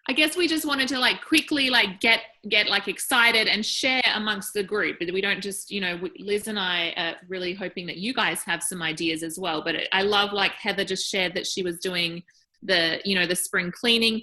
I guess we just wanted to like quickly like get like excited and share amongst the group. But we don't just, you know, Liz and I are really hoping that you guys have some ideas as well. But I love, like Heather just shared that she was doing the, you know, the spring cleaning.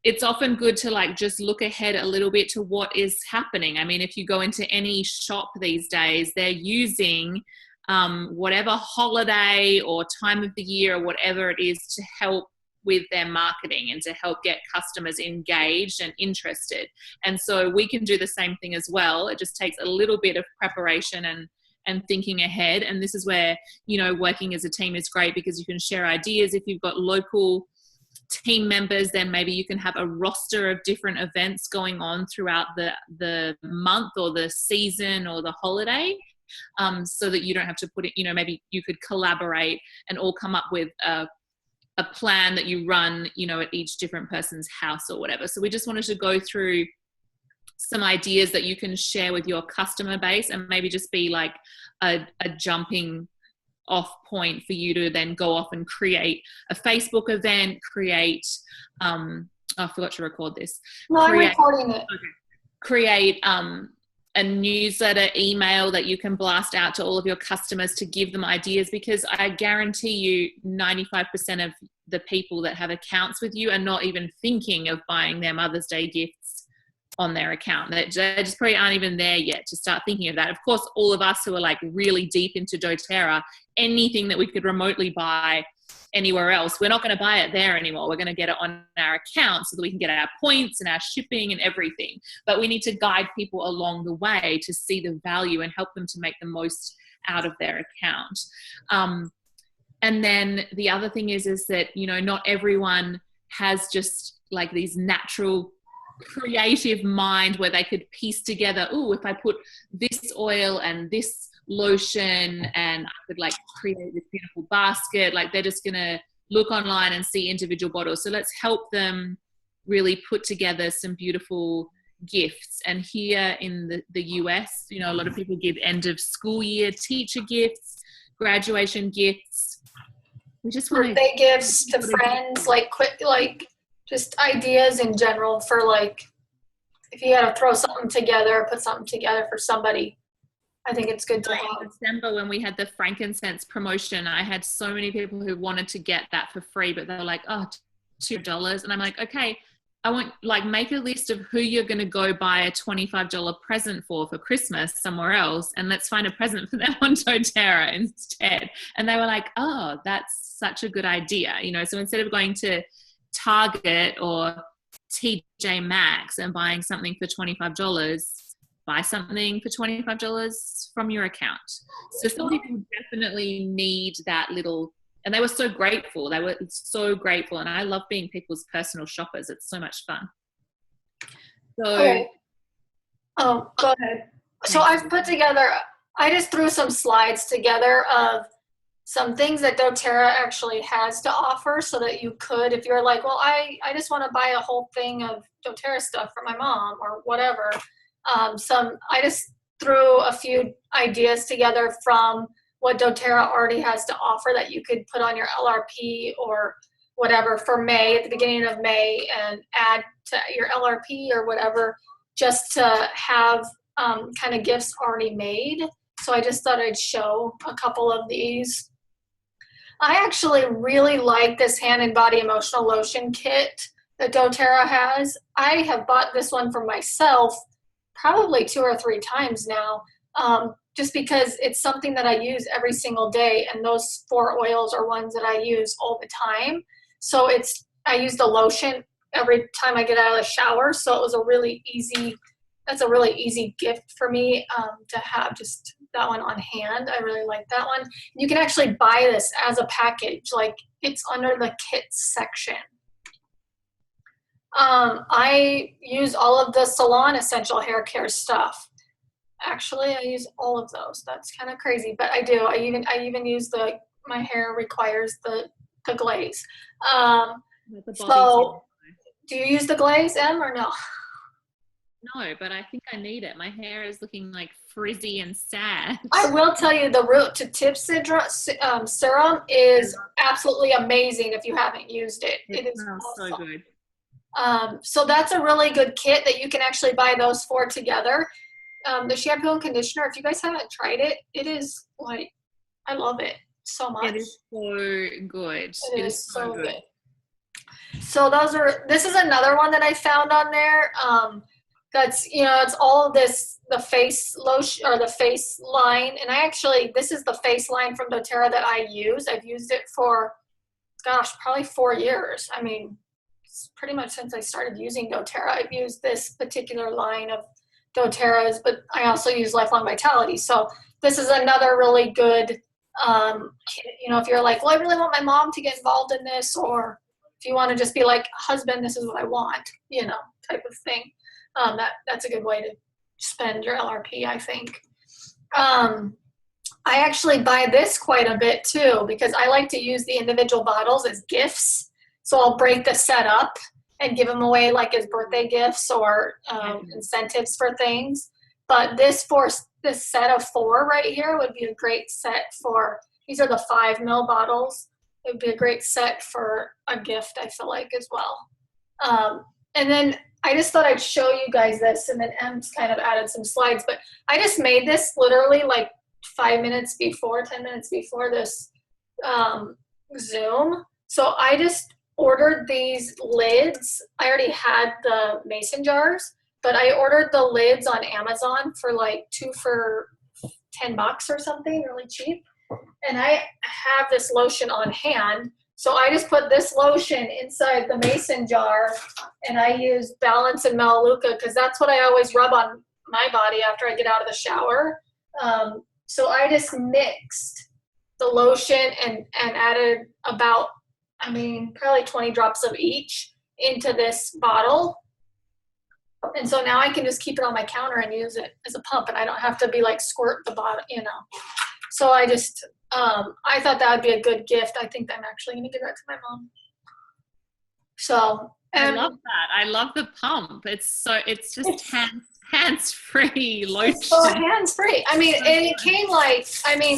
It's often good to like just look ahead a little bit to what is happening. I mean, if you go into any shop these days, they're using whatever holiday or time of the year or whatever it is to help with their marketing and to help get customers engaged and interested. And so we can do the same thing as well. It just takes a little bit of preparation and thinking ahead. And this is where, you know, working as a team is great, because you can share ideas. If you've got local team members, then maybe you can have a roster of different events going on throughout the month or the season or the holiday, so that you don't have to put it, you know, maybe you could collaborate and all come up with a plan that you run, you know, at each different person's house or whatever. So we just wanted to go through some ideas that you can share with your customer base, and maybe just be like a jumping off point for you to then go off and create a Facebook event, create, I forgot to record this. No, I'm recording it. Okay. Create a newsletter email that you can blast out to all of your customers to give them ideas, because I guarantee you 95% of the people that have accounts with you are not even thinking of buying their Mother's Day gifts on their account. They just probably aren't even there yet to start thinking of that. Of course, all of us who are like really deep into doTERRA, anything that we could remotely buy anywhere else, we're not going to buy it there anymore. We're going to get it on our account so that we can get our points and our shipping and everything. But we need to guide people along the way to see the value and help them to make the most out of their account. And then the other thing is that, you know, not everyone has just like these natural creative mind where they could piece together, oh, if I put this oil and this lotion and I could like create this beautiful basket. Like they're just gonna look online and see individual bottles. So let's help them really put together some beautiful gifts. And here in the US, you know, a lot of people give end of school year teacher gifts, graduation gifts. We just want birthday gifts to friends, like quick, like just ideas in general for like, if you had to throw something together, put something together for somebody. I think it's good to have. In December, when we had the frankincense promotion, I had so many people who wanted to get that for free, but they were like, oh, $2. And I'm like, okay, I want, like, make a list of who you're going to go buy a $25 present for Christmas somewhere else, and let's find a present for them on doTERRA instead. And they were like, oh, that's such a good idea. You know, so instead of going to Target or TJ Maxx and buying something for $25, buy something for $25 from your account. So some people definitely need that little, and they were so grateful. They were so grateful. And I love being people's personal shoppers. It's so much fun. So, okay. Oh, go ahead. So I've put together, I just threw some slides together of some things that doTERRA actually has to offer, so that you could, if you're like, well, I just want to buy a whole thing of doTERRA stuff for my mom or whatever. I just threw a few ideas together from what doTERRA already has to offer that you could put on your LRP or whatever for May, at the beginning of May, and add to your LRP or whatever, just to have kind of gifts already made. So I just thought I'd show a couple of these. I actually really like this hand and body emotional lotion kit that doTERRA has. I have bought this one for myself probably 2 or 3 times now, just because it's something that I use every single day, and those 4 oils are ones that I use all the time. So I use the lotion every time I get out of the shower, so it was that's a really easy gift for me to have just that one on hand. I really like that one. You can actually buy this as a package, like it's under the kits section. I use all of the salon essential hair care stuff. Actually, I use all of those. That's kind of crazy, but I do. I even use my hair requires the glaze. So do you use the glaze, Em, or no? No, but I think I need it. My hair is looking like frizzy and sad. I will tell you, the root to tip serum is absolutely amazing if you haven't used it. It is smells awesome. so good. So that's a really good kit that you can actually buy those four together. The shampoo and conditioner, if you guys haven't tried it, it is like, I love it so much. It is so good. It It is is so good. So this is another one that I found on there. That's, it's all this, the face lotion or the face line. And this is the face line from doTERRA that I use. I've used it for, gosh, probably 4 years. I mean, it's pretty much since I started using doTERRA, I've used this particular line of doTERRA's, but I also use Lifelong Vitality. So this is another really good, if you're like, well, I really want my mom to get involved in this, or if you want to just be like, husband, this is what I want, type of thing. That's a good way to spend your LRP, I think. I actually buy this quite a bit too, because I like to use the individual bottles as gifts. So I'll break the set up and give them away like as birthday gifts or incentives for things. But this set of 4 right here would be a great set for, these are the 5 ml bottles. It would be a great set for a gift, I feel like, as well. And then I just thought I'd show you guys this, and then Em's kind of added some slides, but I just made this literally like 10 minutes before this Zoom. So I just ordered these lids. I already had the mason jars, but I ordered the lids on Amazon for like 2 for $10 or something, really cheap. And I have this lotion on hand. So I just put this lotion inside the mason jar, and I use Balance and Melaleuca because that's what I always rub on my body after I get out of the shower. So I just mixed the lotion and added about, probably 20 drops of each into this bottle. And so now I can just keep it on my counter and use it as a pump, and I don't have to be like squirt the bottle, So I just, I thought that would be a good gift. I think I'm actually going to give that to my mom. So. I love that. I love the pump. It's just hands-free lotion. So hands-free. And it came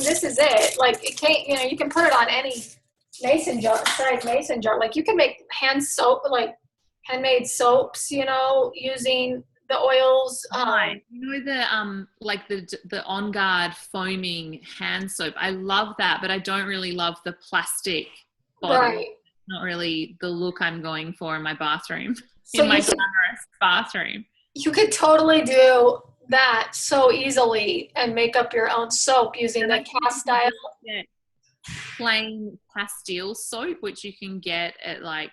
this is it. Like it came, you can put it on any mason jar, size mason jar. Like you can make hand soap, like handmade soaps, using the oils. The On Guard foaming hand soap. I love that, but I don't really love the plastic bottle. Right. Not really the look I'm going for in my bathroom. So in my glamorous bathroom. You could totally do that so easily and make up your own soap using the cast iron. Plain Castile soap, which you can get at like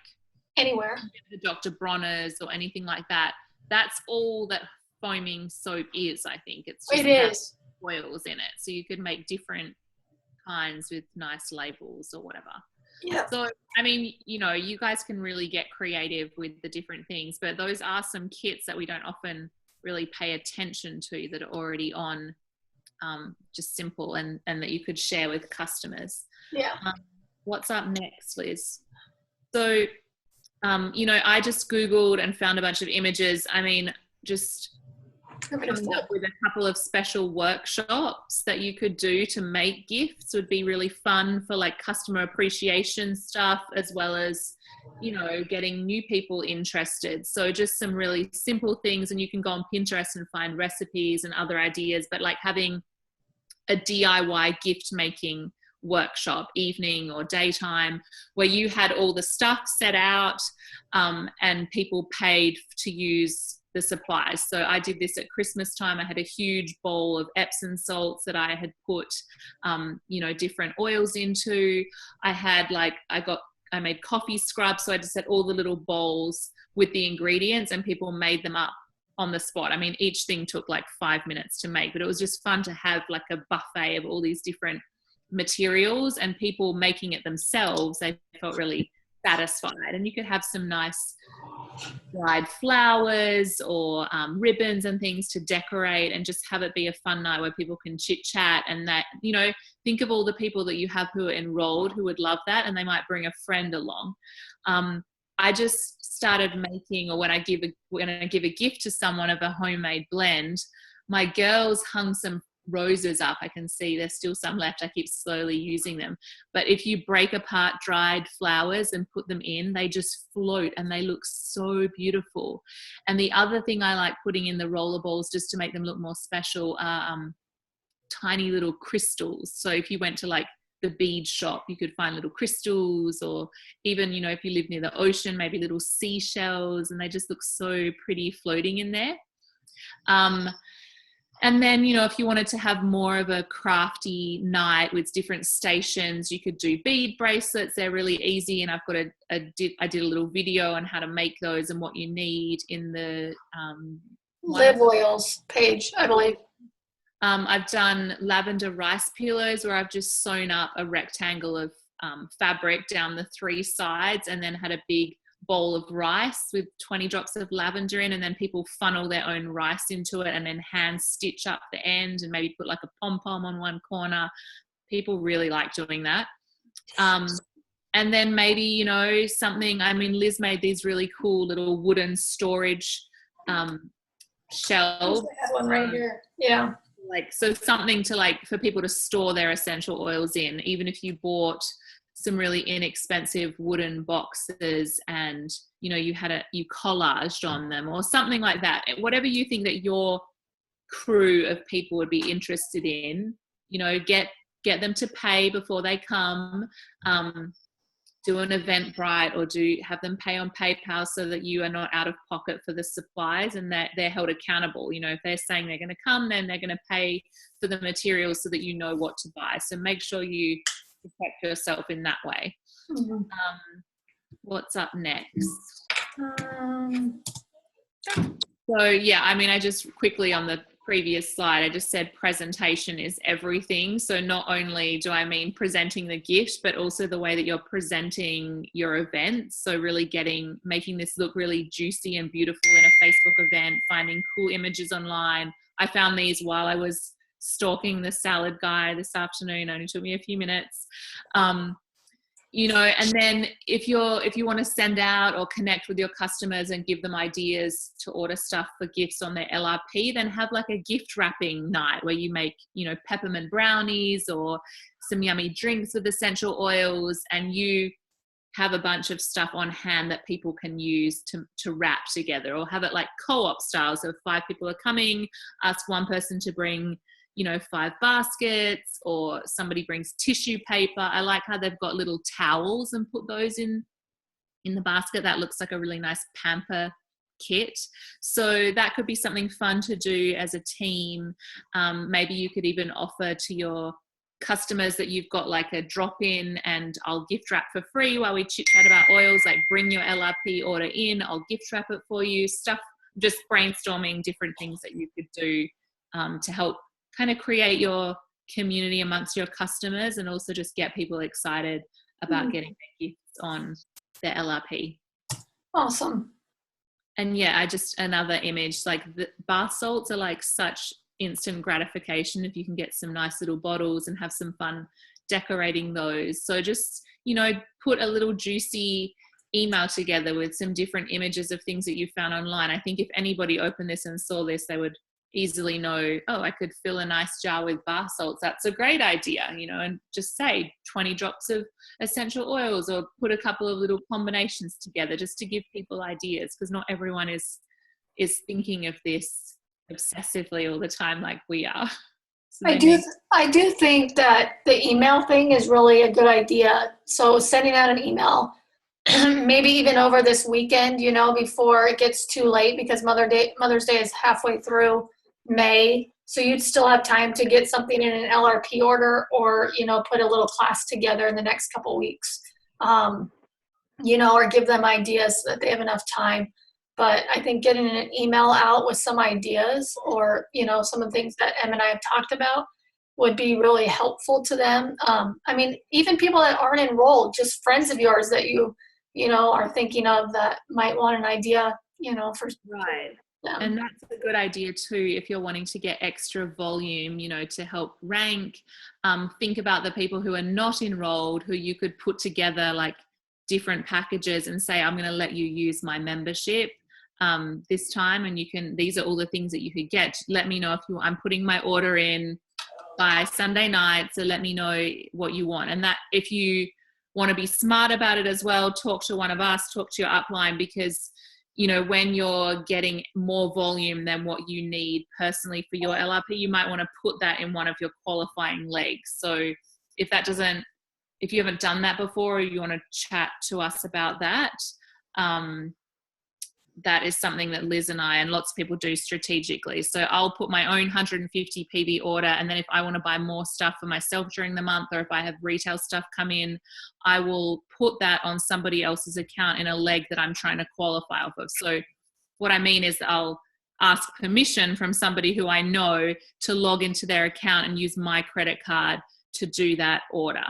anywhere, the Dr. Bronner's or anything like that. That's all that foaming soap is, I think. It is oils in it, so you could make different kinds with nice labels or whatever. Yeah. So you guys can really get creative with the different things, but those are some kits that we don't often really pay attention to that are already on, just simple and that you could share with customers. Yeah. What's up next, Liz? So, I just Googled and found a bunch of images. Just coming up with a couple of special workshops that you could do to make gifts would be really fun for like customer appreciation stuff, as well as, getting new people interested. So just some really simple things, and you can go on Pinterest and find recipes and other ideas, but like having a DIY gift making workshop, evening or daytime, where you had all the stuff set out, and people paid to use the supplies. So I did this at Christmas time. I had a huge bowl of Epsom salts that I had put, different oils into. I made coffee scrubs. So I just had all the little bowls with the ingredients, and people made them up on the spot. Each thing took like 5 minutes to make, but it was just fun to have like a buffet of all these different materials and people making it themselves. They felt really satisfied, and you could have some nice dried flowers or ribbons and things to decorate, and just have it be a fun night where people can chit chat, and that, think of all the people that you have who are enrolled who would love that, and they might bring a friend along. I just started making, or when I give a gift to someone of a homemade blend, my girls hung some roses up. I can see there's still some left. I keep slowly using them. But if you break apart dried flowers and put them in, they just float and they look so beautiful. And the other thing I like putting in the roller balls just to make them look more special are tiny little crystals. So if you went to like the bead shop, you could find little crystals, or even, you know, if you live near the ocean, maybe little seashells, and they just look so pretty floating in there. And then, you know, if you wanted to have more of a crafty night with different stations, you could do bead bracelets. They're really easy, and I've got I did a little video on how to make those and what you need in the Live Oils page, I believe. I've done lavender rice pillows where I've just sewn up a rectangle of fabric down the 3 sides and then had a big bowl of rice with 20 drops of lavender in, and then people funnel their own rice into it and then hand stitch up the end and maybe put like a pom-pom on one corner. People really like doing that. And then maybe, you know, something, I mean, Liz made these really cool little wooden storage shelves. I have one right here. Yeah. Like, so something to like for people to store their essential oils in, even if you bought some really inexpensive wooden boxes and, you know, you collaged on them or something like that. Whatever you think that your crew of people would be interested in, you know, get them to pay before they come. Do an Eventbrite, or have them pay on PayPal so that you are not out of pocket for the supplies, and that they're held accountable. You know, if they're saying they're going to come, then they're going to pay for the materials so that you know what to buy. So make sure you protect yourself in that way. Mm-hmm. What's up next? So yeah, I mean, I just quickly on the previous slide, I just said presentation is everything. So not only do I mean presenting the gift, but also the way that you're presenting your events. So really making this look really juicy and beautiful in a Facebook event, finding cool images online. I found these while I was stalking the salad guy this afternoon. Only took me a few minutes. You know, and then if you want to send out or connect with your customers and give them ideas to order stuff for gifts on their LRP, then have like a gift wrapping night where you make, you know, peppermint brownies or some yummy drinks with essential oils, and you have a bunch of stuff on hand that people can use to wrap together, or have it like co-op style. So if 5 people are coming, ask one person to bring, you know, 5 baskets, or somebody brings tissue paper. I like how they've got little towels and put those in the basket. That looks like a really nice pamper kit. So that could be something fun to do as a team. Maybe you could even offer to your customers that you've got like a drop-in and I'll gift wrap for free while we chit chat about oils, like bring your LRP order in, I'll gift wrap it for you. Stuff, just brainstorming different things that you could do to help kind of create your community amongst your customers, and also just get people excited about getting their gifts on their LRP. Awesome. And yeah, another image, like the bath salts are like such instant gratification if you can get some nice little bottles and have some fun decorating those. So just, you know, put a little juicy email together with some different images of things that you found online. I think if anybody opened this and saw this, they would easily know, oh, I could fill a nice jar with bath salts. That's a great idea, you know, and just say 20 drops of essential oils, or put a couple of little combinations together just to give people ideas, because not everyone is thinking of this obsessively all the time like we are. So I do think that the email thing is really a good idea. So sending out an email, maybe even over this weekend, you know, before it gets too late, because Mother's Day is halfway through May. So you'd still have time to get something in an LRP order, or, you know, put a little class together in the next couple weeks, you know, or give them ideas so that they have enough time. But I think getting an email out with some ideas, or, you know, some of the things that Em and I have talked about, would be really helpful to them. I mean, even people that aren't enrolled, just friends of yours that you know, are thinking of that might want an idea, you know, for right. them. And that's a good idea too, if you're wanting to get extra volume, you know, to help rank. Think about the people who are not enrolled, who you could put together like different packages and say, I'm going to let you use my membership this time, and these are all the things that you could get. Let me know if I'm putting my order in by Sunday night. So let me know what you want. And that if you want to be smart about it as well, talk to one of us, talk to your upline, because you know, when you're getting more volume than what you need personally for your LRP, you might want to put that in one of your qualifying legs. So if you haven't done that before, or you want to chat to us about that, that is something that Liz and I and lots of people do strategically. So I'll put my own 150 PV order, and then if I want to buy more stuff for myself during the month, or if I have retail stuff come in, I will put that on somebody else's account in a leg that I'm trying to qualify off of. So what I mean is I'll ask permission from somebody who I know to log into their account and use my credit card to do that order.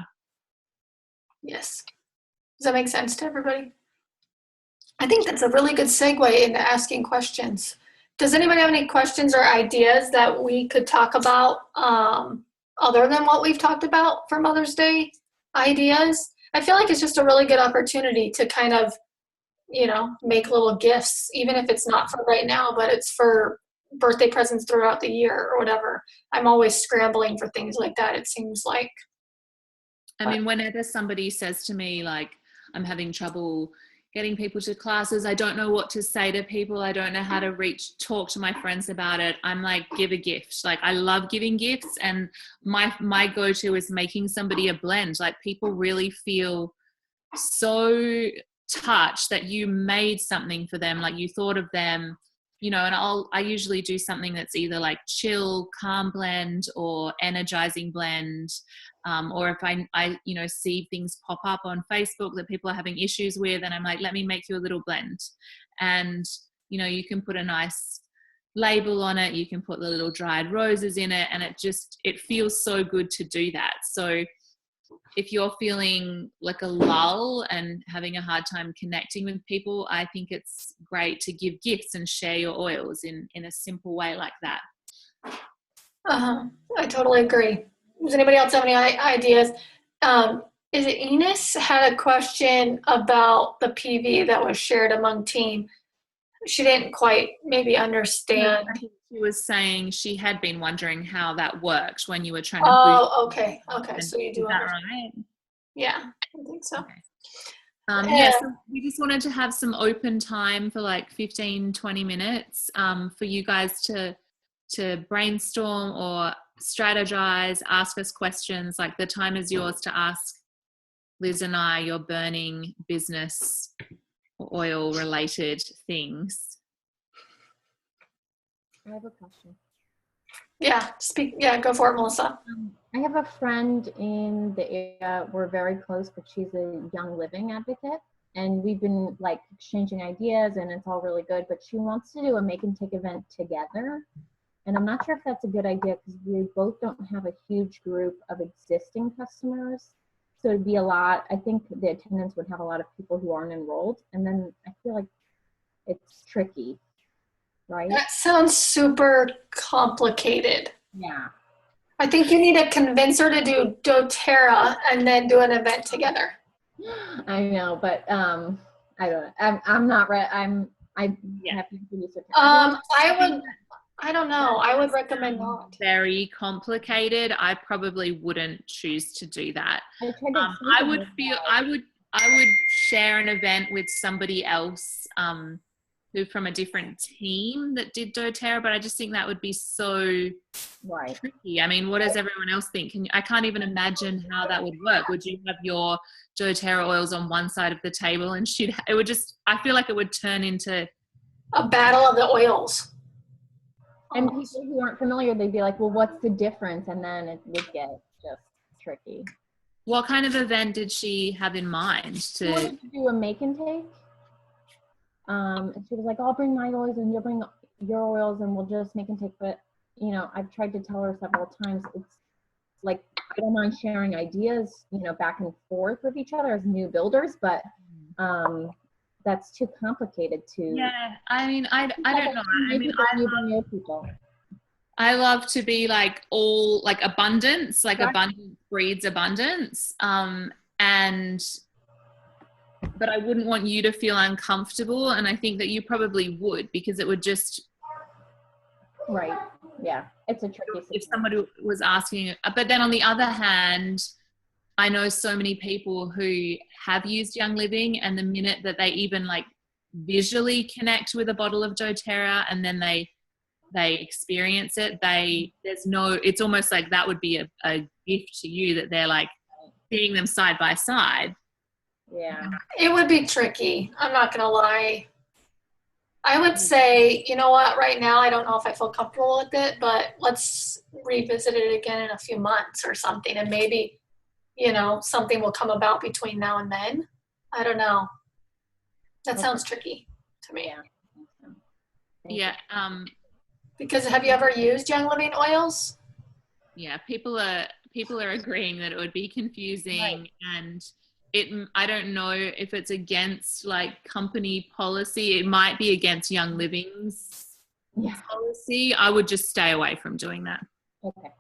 Yes. Does that make sense to everybody? I think that's a really good segue into asking questions. Does anybody have any questions or ideas that we could talk about other than what we've talked about for Mother's Day ideas? I feel like it's just a really good opportunity to kind of, you know, make little gifts, even if it's not for right now, but it's for birthday presents throughout the year or whatever. I'm always scrambling for things like that, it seems like. I mean, whenever somebody says to me, like, I'm having trouble getting people to classes, I don't know what to say to people, I don't know how to talk to my friends about it, I'm like, give a gift. Like, I love giving gifts, and my go-to is making somebody a blend. Like, people really feel so touched that you made something for them, like you thought of them, you know. And I usually do something that's either like chill, calm blend or energizing blend. Or if I you know, see things pop up on Facebook that people are having issues with, and I'm like, let me make you a little blend. And, you know, you can put a nice label on it, you can put the little dried roses in it, and it feels so good to do that. So if you're feeling like a lull and having a hard time connecting with people, I think it's great to give gifts and share your oils in a simple way like that. I totally agree. Does anybody else have any ideas? Is it Enos had a question about the PV that was shared among team? She didn't quite maybe understand. I think she was saying she had been wondering how that worked when you were trying to okay. So you do is that understand. right? Yeah, I think so. Okay. Yeah, so we just wanted to have some open time for like 15-20 minutes for you guys to brainstorm or strategize, ask us questions. Like, the time is yours to ask Liz and I your burning business or oil related things. I have a question. Yeah, go for it, Melissa. I have a friend in the area. We're very close, but she's a young living advocate, and we've been like exchanging ideas, and it's all really good, but she wants to do a make and take event together. And I'm not sure if that's a good idea because we both don't have a huge group of existing customers. So it'd be a lot. I think the attendance would have a lot of people who aren't enrolled. And then I feel like it's tricky, right? That sounds super complicated. Yeah. I think you need to convince her to do doTERRA and then do an event together. I know, but I don't know. I'm not ready. I have to do research. I don't know. I would recommend not. Very complicated. I probably wouldn't choose to do that. I would share an event with somebody else who from a different team that did doTERRA, but I just think that would be so tricky. I mean, what does everyone else think? I can't even imagine how that would work. Would you have your doTERRA oils on one side of the table and I feel like it would turn into a battle of the oils. And people who aren't familiar, they'd be like, well, what's the difference? And then it would get just tricky. What kind of event did she have in mind? She wanted to do a make and take. And she was like, I'll bring my oils and you'll bring your oils and we'll just make and take. But, you know, I've tried to tell her several times, it's like, I don't mind sharing ideas, you know, back and forth with each other as new builders, but that's too complicated to. Yeah, I mean, I don't know. I mean, I love to be like all like abundance, like abundance breeds abundance. But I wouldn't want you to feel uncomfortable. And I think that you probably would, because it would just. Right. Yeah, it's a tricky If situation. somebody was asking, but then on the other hand, I know so many people who have used Young Living, and the minute that they even like visually connect with a bottle of doTERRA and then they experience it, it's almost like that would be a gift to you, that they're like seeing them side by side. Yeah. It would be tricky. I'm not going to lie. I would say, you know what, right now I don't know if I feel comfortable with it, but let's revisit it again in a few months or something. And maybe, you know, something will come about between now and then. I don't know. That sounds tricky to me. Yeah. Yeah. Because have you ever used Young Living oils? Yeah. People are agreeing that it would be confusing, and I don't know if it's against like company policy. It might be against Young Living's policy. I would just stay away from doing that. Okay.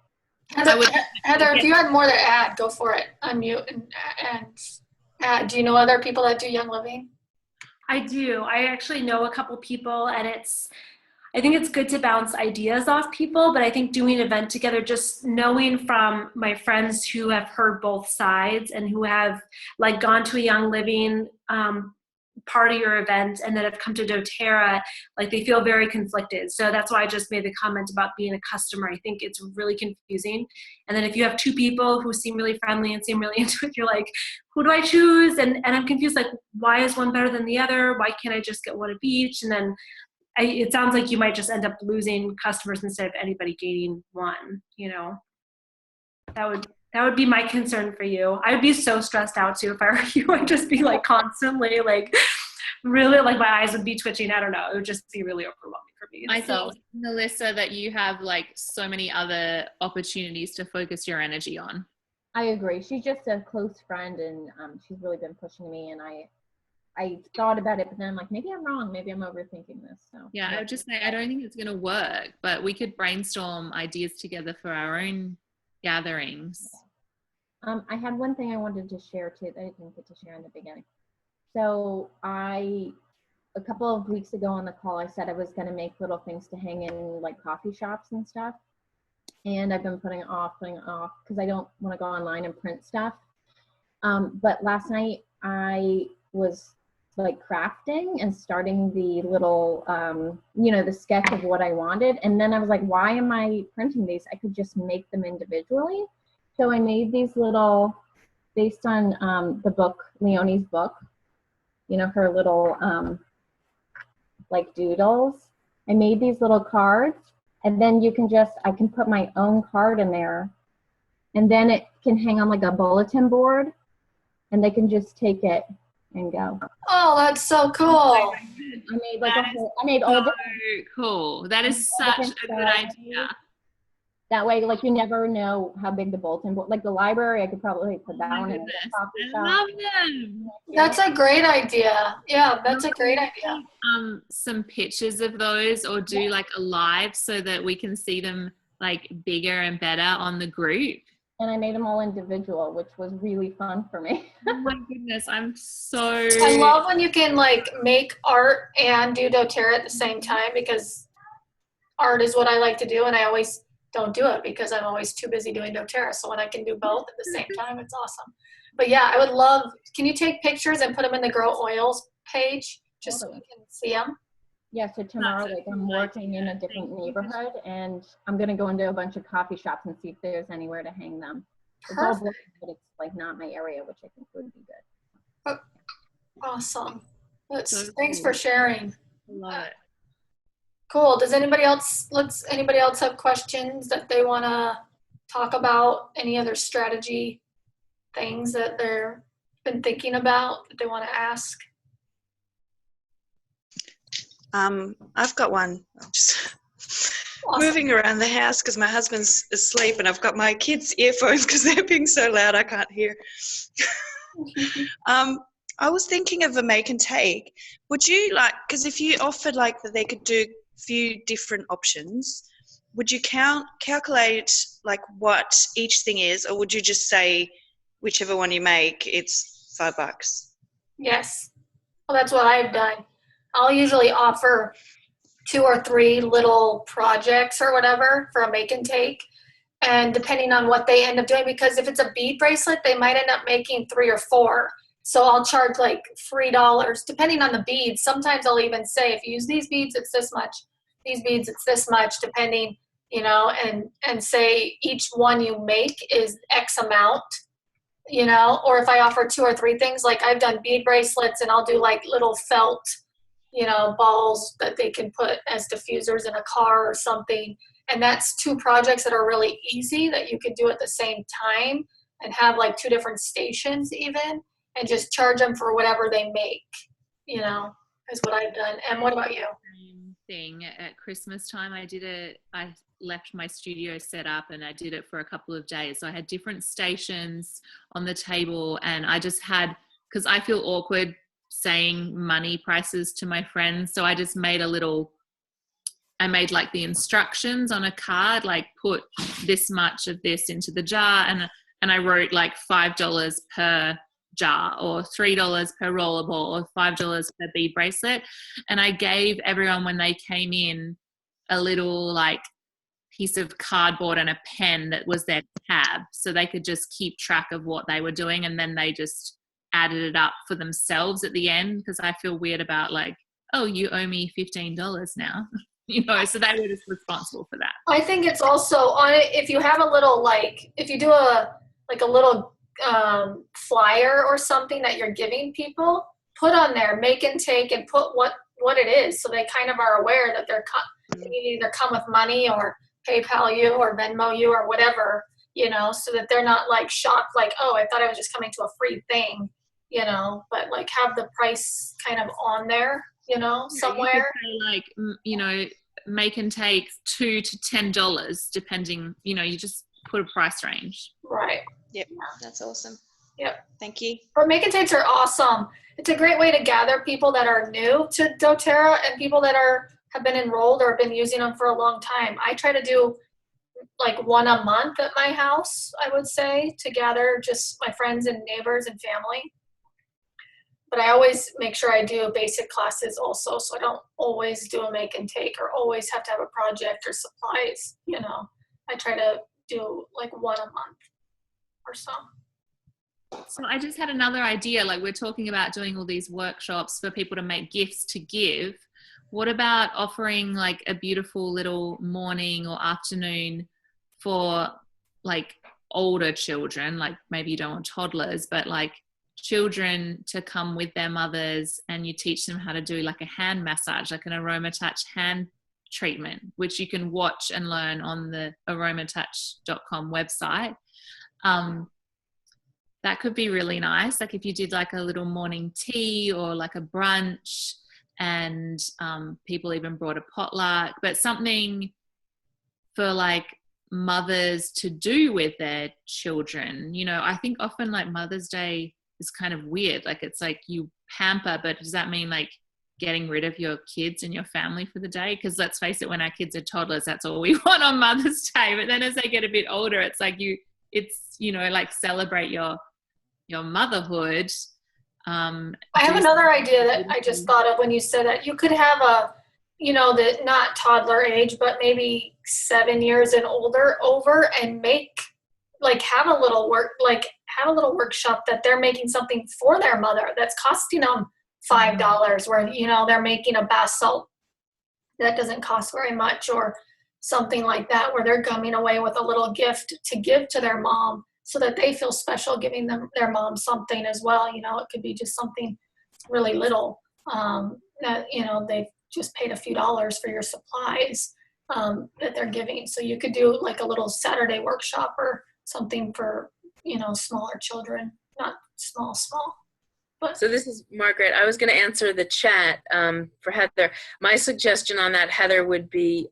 Heather, if you had more to add, go for it. Unmute and add. Do you know other people that do Young Living? I do. I actually know a couple people, and I think it's good to bounce ideas off people, but I think doing an event together, just knowing from my friends who have heard both sides and who have like gone to a Young Living part of your event and then have come to doTERRA, like they feel very conflicted. So that's why I just made the comment about being a customer. I think it's really confusing. And then if you have two people who seem really friendly and seem really into it, you're like, who do I choose? And I'm confused, like, why is one better than the other? Why can't I just get one of each? And then it sounds like you might just end up losing customers instead of anybody gaining one, you know. That would be my concern for you. I'd be so stressed out too if I were you. I'd just be like constantly like really like my eyes would be twitching. I don't know. It would just be really overwhelming for me. I think, Melissa, that you have like so many other opportunities to focus your energy on. I agree. She's just a close friend, and she's really been pushing me, and I thought about it, but then I'm like, maybe I'm wrong. Maybe I'm overthinking this. So yeah, I would just say I don't think it's going to work, but we could brainstorm ideas together for our own gatherings. I had one thing I wanted to share too that I didn't get to share in the beginning. So a couple of weeks ago on the call, I said I was going to make little things to hang in like coffee shops and stuff. And I've been putting off because I don't want to go online and print stuff. But last night I was like crafting and starting the little, the sketch of what I wanted. And then I was like, why am I printing these? I could just make them individually. So I made these little, based on the book, Leonie's book, her little like doodles. I made these little cards, and then I can put my own card in there, and then it can hang on like a bulletin board, and they can just take it and go. Oh, that's so cool. I made all so cool. That is such a good idea. That way, like, you never know how big the bulletin board, like the library, I could probably put that one in the coffee shop. I love them. That's a great idea. Yeah, that's a great idea. Some pictures of those, or do like a live so that we can see them like bigger and better on the group. And I made them all individual, which was really fun for me. Oh my goodness, I love when you can like make art and do doTERRA at the same time, because art is what I like to do, and I always don't do it because I'm always too busy doing doTERRA. So when I can do both at the same time, it's awesome. But yeah, I would love, can you take pictures and put them in the Grow Oils page just so we can see them? Yeah, so tomorrow, like, I'm working in a different neighborhood, and I'm going to go into a bunch of coffee shops and see if there's anywhere to hang them. It's all booked, but it's like not my area, which I think would be good. Awesome. Thanks for sharing. I love it. Cool. Does anybody else have questions that they want to talk about? Any other strategy things that they've been thinking about that they want to ask? I've got one. I'm just moving around the house because my husband's asleep, and I've got my kids' earphones because they're being so loud I can't hear. I was thinking of a make and take. Would you because if you offered like that they could do few different options, would you calculate like what each thing is, or would you just say whichever one you make, it's $5? Yes. Well, that's what I've done. I'll usually offer 2 or 3 little projects or whatever for a make and take. And depending on what they end up doing, because if it's a bead bracelet, they might end up making 3 or 4. So I'll charge like $3, depending on the beads. Sometimes I'll even say, if you use these beads, it's this much. These beads, it's this much, depending, you know, and say each one you make is X amount, you know, or if I offer 2 or 3 things, like I've done bead bracelets and I'll do like little felt, you know, balls that they can put as diffusers in a car or something. And that's 2 projects that are really easy that you can do at the same time and have like 2 different stations even, and just charge them for whatever they make, you know, is what I've done. And what about you? Same thing at Christmas time. I left my studio set up and I did it for a couple of days. So I had different stations on the table, and I just had, because I feel awkward saying money prices to my friends. So I just made I made like the instructions on a card, like put this much of this into the jar, and I wrote like $5 per jar or $3 per rollerball or $5 per bead bracelet. And I gave everyone, when they came in, a little like piece of cardboard and a pen that was their tab, so they could just keep track of what they were doing, and then they just added it up for themselves at the end, because I feel weird about like, oh, you owe me $15 now. You know, so they were just responsible for that. I think it's also on it, if you have a little, like, if you do a little flyer or something that you're giving people, put on there, make and take, and put what it is, so they kind of are aware that they either come with money or PayPal you or Venmo you or whatever, you know, so that they're not like shocked, like, oh, I thought I was just coming to a free thing, you know, but like have the price kind of on there, you know, somewhere. You could say like, you know, make and take $2 to $10, depending, you know, you just put a price range. Right. Yep, that's awesome. Yep. Thank you. But make and takes are awesome. It's a great way to gather people that are new to doTERRA and people that have been enrolled or have been using them for a long time. I try to do like 1 a month at my house, I would say, to gather just my friends and neighbors and family. But I always make sure I do basic classes also, so I don't always do a make and take or always have to have a project or supplies, you know. I try to do like 1 a month or so. So I just had another idea, like we're talking about doing all these workshops for people to make gifts to give. What about offering like a beautiful little morning or afternoon for like older children, like maybe you don't want toddlers, but like children to come with their mothers, and you teach them how to do like a hand massage, like an aromatouch hand treatment, which you can watch and learn on the aromatouch.com website. That could be really nice. Like if you did like a little morning tea or like a brunch, and people even brought a potluck, but something for like mothers to do with their children. You know, I think often like Mother's Day is kind of weird. Like it's like you pamper, but does that mean like getting rid of your kids and your family for the day? Because let's face it, when our kids are toddlers, that's all we want on Mother's Day. But then as they get a bit older, it's like it's, you know, like celebrate your motherhood. I have another idea that I just thought of when you said that. You could have a, you know, the not toddler age, but maybe 7 years and older over, and make like have a little workshop that they're making something for their mother that's costing them $5, where, you know, they're making a bath salt that doesn't cost very much, or something like that, where they're coming away with a little gift to give to their mom, so that they feel special giving their mom something as well. You know, it could be just something really little that, you know, they've just paid a few dollars for your supplies that they're giving. So you could do like a little Saturday workshop or something for, you know, smaller children, not small. But so this is Margaret. I was going to answer the chat for Heather. My suggestion on that, Heather, would be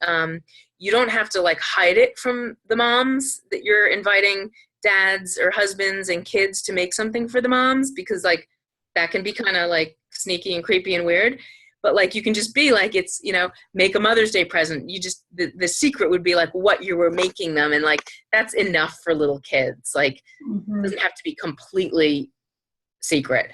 you don't have to like hide it from the moms that you're inviting dads or husbands and kids to make something for the moms, because like that can be kind of like sneaky and creepy and weird. But like you can just be like, it's, you know, make a Mother's Day present. You just, the secret would be like what you were making them, and like that's enough for little kids. Like it doesn't have to be completely secret.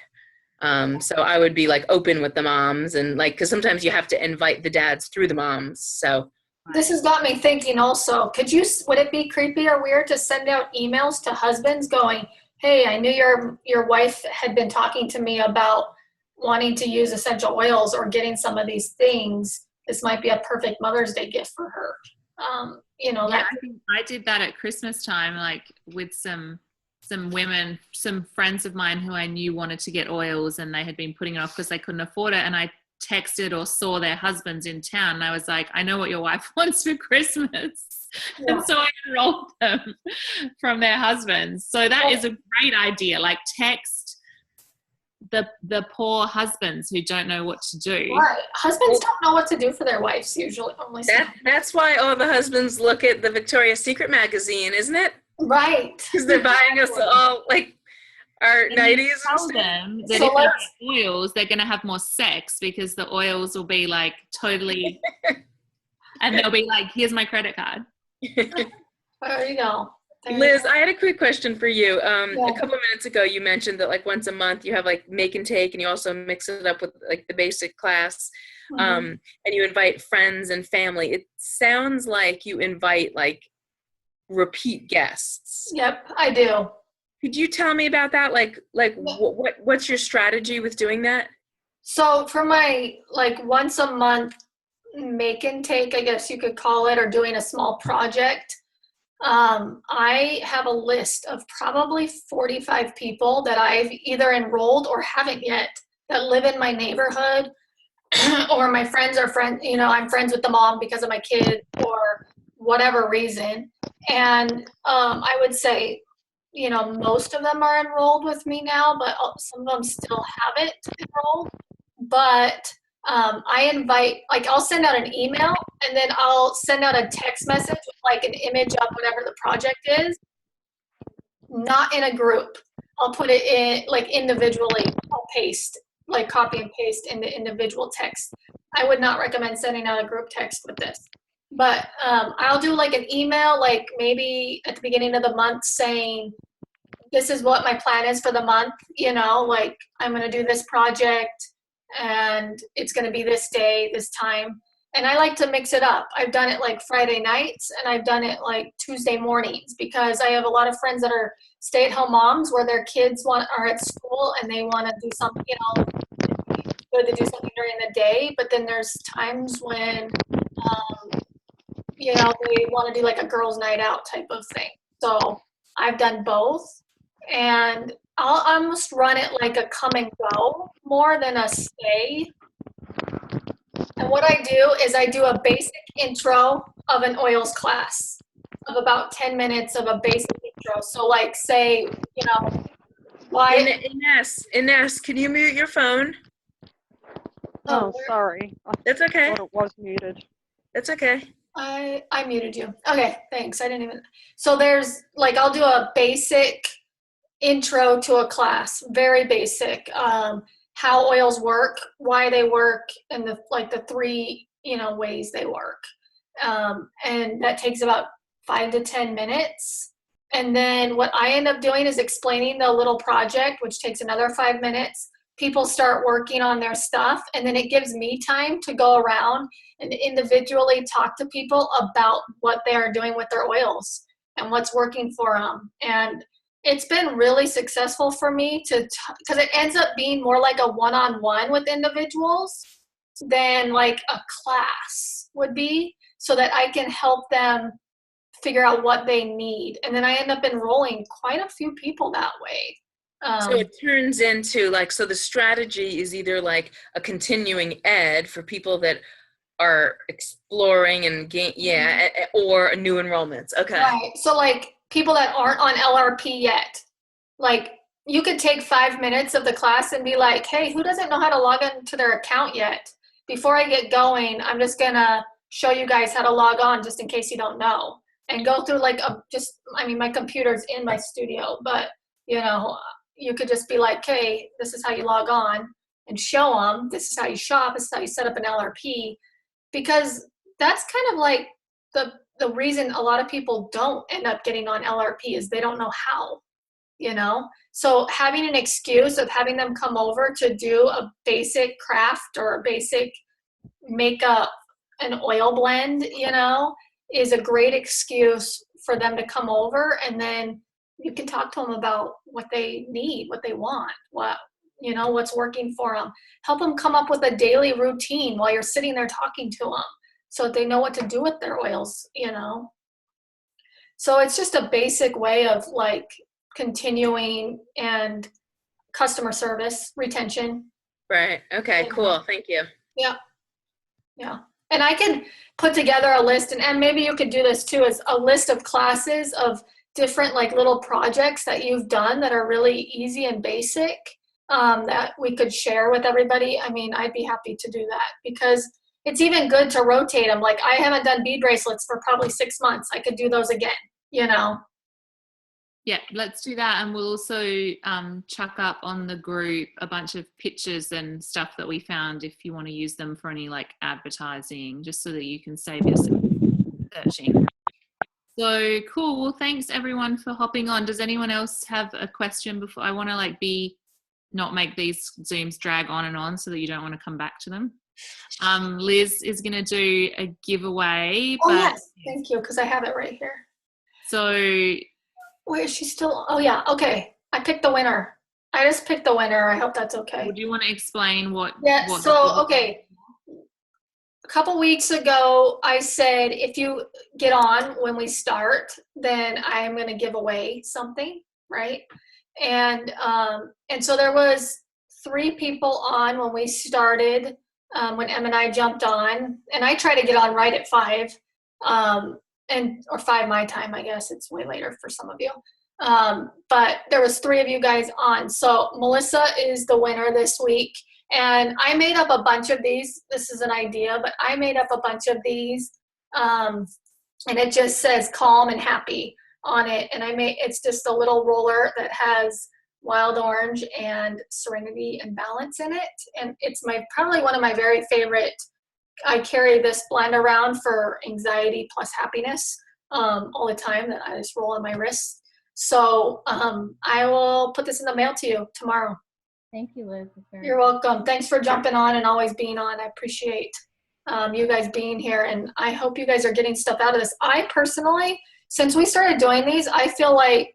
So I would be like open with the moms and like, because sometimes you have to invite the dads through the moms. So This has got me thinking also, would it be creepy or weird to send out emails to husbands going, hey, I knew your wife had been talking to me about wanting to use essential oils or getting some of these things. This might be a perfect Mother's Day gift for her. Yeah, I think I did that at Christmas time, like with some women, some friends of mine who I knew wanted to get oils and they had been putting it off because they couldn't afford it. And I texted or saw their husbands in town and I was like, I know what your wife wants for Christmas. Yeah. And so I enrolled them from their husbands. So that is a great idea. Like text the poor husbands who don't know what to do. Right. Husbands don't know what to do for their wives usually. Only that's why all the husbands look at the Victoria's Secret magazine, isn't it? Right. Because they're buying us all like our And 90s. you tell them that if they get oils, they're going to have more sex because the oils will be like totally, and they'll be like, here's my credit card. There you go. Liz, I had a quick question for you. A couple of minutes ago, you mentioned that like once a month you have like make and take, and you also mix it up with like the basic class, and you invite friends and family. It sounds like you invite like repeat guests. Yep, I do. Could you tell me about that? What's your strategy with doing that? So for my like once a month make and take, I guess you could call it, or doing a small project, I have a list of probably 45 people that I've either enrolled or haven't yet that live in my neighborhood or my friends are friends, I'm friends with the mom because of my kid or whatever reason. And I would say, most of them are enrolled with me now, but some of them still haven't enrolled. But I invite, like I'll send out an email and then I'll send out a text message with like an image of whatever the project is, not in a group. I'll put it in like individually, I'll paste, like copy and paste into individual text. I would not recommend sending out a group text with this. But I'll do like an email, like maybe at the beginning of the month saying, this is what my plan is for the month, like I'm going to do this project and it's going to be this day, this time. And I like to mix it up. I've done it like Friday nights and I've done it like Tuesday mornings because I have a lot of friends that are stay-at-home moms where their kids are at school and they want to do something, good to do something during the day. But then there's times when, they want to do like a girls' night out type of thing. So I've done both. And I'll almost run it like a come and go more than a stay. And what I do is I do a basic intro of an oils class of about 10 minutes of a basic intro. So like say, why. Ines, can you mute your phone? Oh, sorry. It's okay. I thought it was muted. It's okay. I muted you. Okay, thanks. I didn't even. So there's like, I'll do a basic intro to a class, very basic, how oils work, why they work, and the three ways they work, and that takes about 5 to 10 minutes. And then what I end up doing is explaining the little project, which takes another 5 minutes. People start working on their stuff, and then it gives me time to go around and individually talk to people about what they are doing with their oils and what's working for them. And it's been really successful for me because it ends up being more like a one-on-one with individuals than like a class would be, so that I can help them figure out what they need. And then I end up enrolling quite a few people that way. So it turns into so the strategy is either like a continuing ed for people that are exploring and or new enrollments. Okay. Right. So like people that aren't on LRP yet, like you could take 5 minutes of the class and be like, hey, who doesn't know how to log into their account yet? Before I get going, I'm just gonna show you guys how to log on just in case you don't know, and go through like my computer's in my studio, but you could just be like, hey, this is how you log on, and show them this is how you shop, this is how you set up an LRP, because that's kind of like the reason a lot of people don't end up getting on LRP is they don't know how. you know? So having an excuse of having them come over to do a basic craft or a basic makeup, an oil blend, you know, is a great excuse for them to come over, and then you can talk to them about what they need, what they want, what, you know, what's working for them. Help them come up with a daily routine while you're sitting there talking to them so that they know what to do with their oils, you know. So it's just a basic way of like continuing and customer service, retention. Right. Okay, cool. Thank you. Yeah. Yeah. And I can put together a list, and maybe you could do this too, is a list of classes of different like little projects that you've done that are really easy and basic, that we could share with everybody. I mean, I'd be happy to do that because it's even good to rotate them. Like I haven't done bead bracelets for probably 6 months. I could do those again, you know? Yeah, let's do that. And we'll also chuck up on the group a bunch of pictures and stuff that we found if you want to use them for any like advertising, just so that you can save yourself searching. So cool. Well, thanks everyone for hopping on. Does anyone else have a question before? I want to like not make these Zooms drag on and on so that you don't want to come back to them. Liz is going to do a giveaway. Oh, yes. Thank you. Because I have it right here. So where is she still? Oh, yeah. Okay. I picked the winner. I just picked the winner. I hope that's okay. Would you want to explain what? Yeah. Okay. A couple weeks ago, I said, if you get on when we start, then I'm going to give away something, right? And so there was 3 people on when we started, when Em and I jumped on, and I try to get on right at 5. Or 5 my time, I guess. It's way later for some of you. But there was 3 of you guys on. So Melissa is the winner this week. And I made up a bunch of these. This is an idea, but I made up a bunch of these. And it just says calm and happy on it. And it's just a little roller that has wild orange and serenity and balance in it. And it's probably one of my very favorite. I carry this blend around for anxiety plus happiness all the time that I just roll on my wrist. So I will put this in the mail to you tomorrow. Thank you, Liz. You're welcome. Thanks for jumping on and always being on. I appreciate you guys being here, and I hope you guys are getting stuff out of this. I personally, since we started doing these, I feel like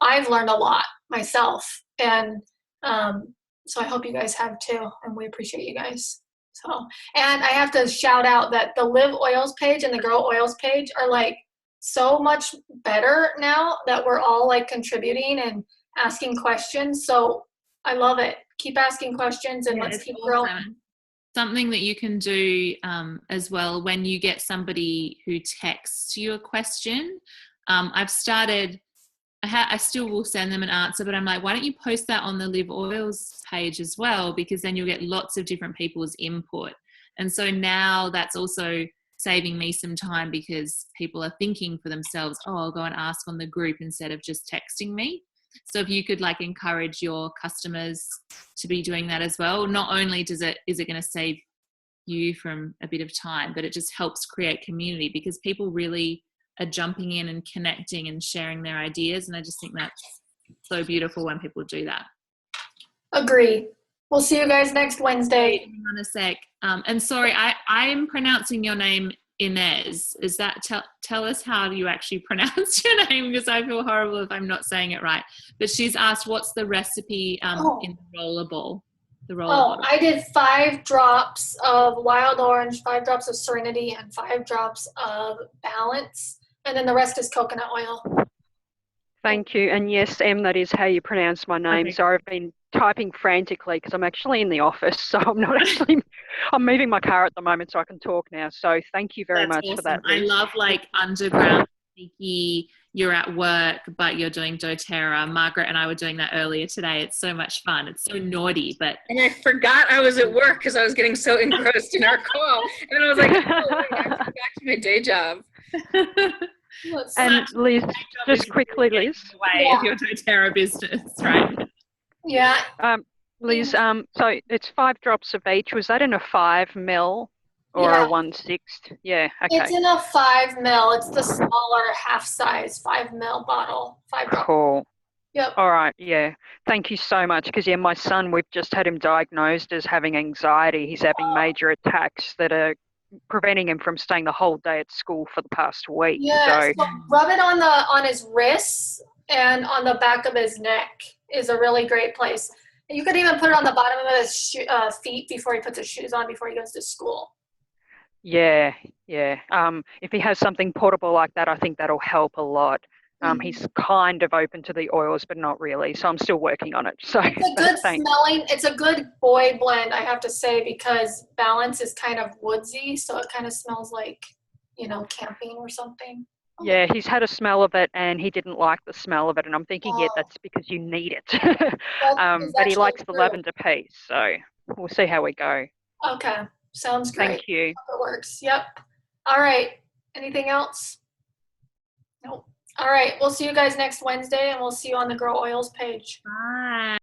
I've learned a lot myself, and so I hope you guys have too, and we appreciate you guys. So, and I have to shout out that the Live Oils page and the Grow Oils page are like so much better now that we're all like contributing and asking questions. So I love it. Keep asking questions and let's keep growing. Something that you can do as well when you get somebody who texts you a question. I've started, I still will send them an answer, but I'm like, why don't you post that on the Live Oils page as well? Because then you'll get lots of different people's input. And so now that's also saving me some time because people are thinking for themselves, oh, I'll go and ask on the group instead of just texting me. So if you could like encourage your customers to be doing that as well, not only is it going to save you from a bit of time, but it just helps create community because people really are jumping in and connecting and sharing their ideas. And I just think that's so beautiful when people do that. Agree. We'll see you guys next Wednesday. Hang on a sec. And sorry, I am pronouncing your name Inez. Is that, tell us how you actually pronounce your name, because I feel horrible if I'm not saying it right. But she's asked, what's the recipe in the roller ball? I did 5 drops of wild orange, 5 drops of serenity, and 5 drops of balance. And then the rest is coconut oil. Thank you. And yes, Em, that is how you pronounce my name. Okay. So I've been typing frantically because I'm actually in the office. So I'm not actually, I'm moving my car at the moment so I can talk now. So thank you very much awesome. for that. Liz. I love like underground, sneaky, you're at work, but you're doing doTERRA. Margaret and I were doing that earlier today. It's so much fun. It's so naughty, but. And I forgot I was at work because I was getting so engrossed in our call. And I was like, oh, wait, I have to go back to my day job. And Liz, just quickly, Liz. Of your doTERRA business, right? Yeah. Liz, so it's 5 drops of each. Was that in a 5 ml or a 1/6? Yeah, okay. It's in a 5 ml. It's the smaller half size 5 ml bottle. 5 drops. Cool. Yep. All right, yeah. Thank you so much. Because, yeah, my son, we've just had him diagnosed as having anxiety. He's having major attacks that are preventing him from staying the whole day at school for the past week. Yeah, So, so rub it on his wrists and on the back of his neck is a really great place. You could even put it on the bottom of his feet before he puts his shoes on before he goes to school. yeah, yeah. If he has something portable like that, I think that'll help a lot. He's kind of open to the oils, but not really. So I'm still working on it. So It's a good boy blend, I have to say, because Balance is kind of woodsy, so it kind of smells like, camping or something. Yeah, he's had a smell of it and he didn't like the smell of it. And I'm thinking, yeah, that's because you need it. But he likes the lavender piece. So we'll see how we go. Okay, sounds great. Thank you. It works. Yep. All right. Anything else? Nope. All right. We'll see you guys next Wednesday, and we'll see you on the Grow Oils page. Bye.